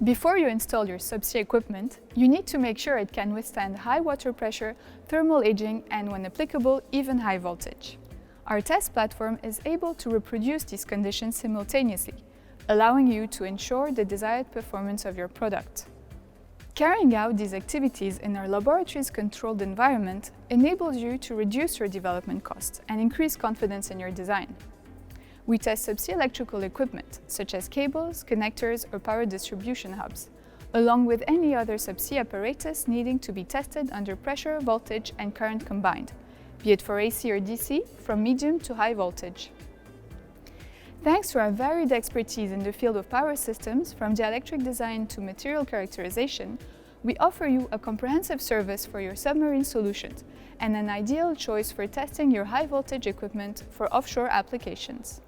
Before you install your subsea equipment, you need to make sure it can withstand high water pressure, thermal aging, and when applicable, even high voltage. Our test platform is able to reproduce these conditions simultaneously, allowing you to ensure the desired performance of your product. Carrying out these activities in our laboratory's controlled environment enables you to reduce your development costs and increase confidence in your design. We test subsea electrical equipment, such as cables, connectors, or power distribution hubs, along with any other subsea apparatus needing to be tested under pressure, voltage, and current combined, be it for AC or DC, from medium to high voltage. Thanks to our varied expertise in the field of power systems, from dielectric design to material characterization, we offer you a comprehensive service for your submarine solutions and an ideal choice for testing your high voltage equipment for offshore applications.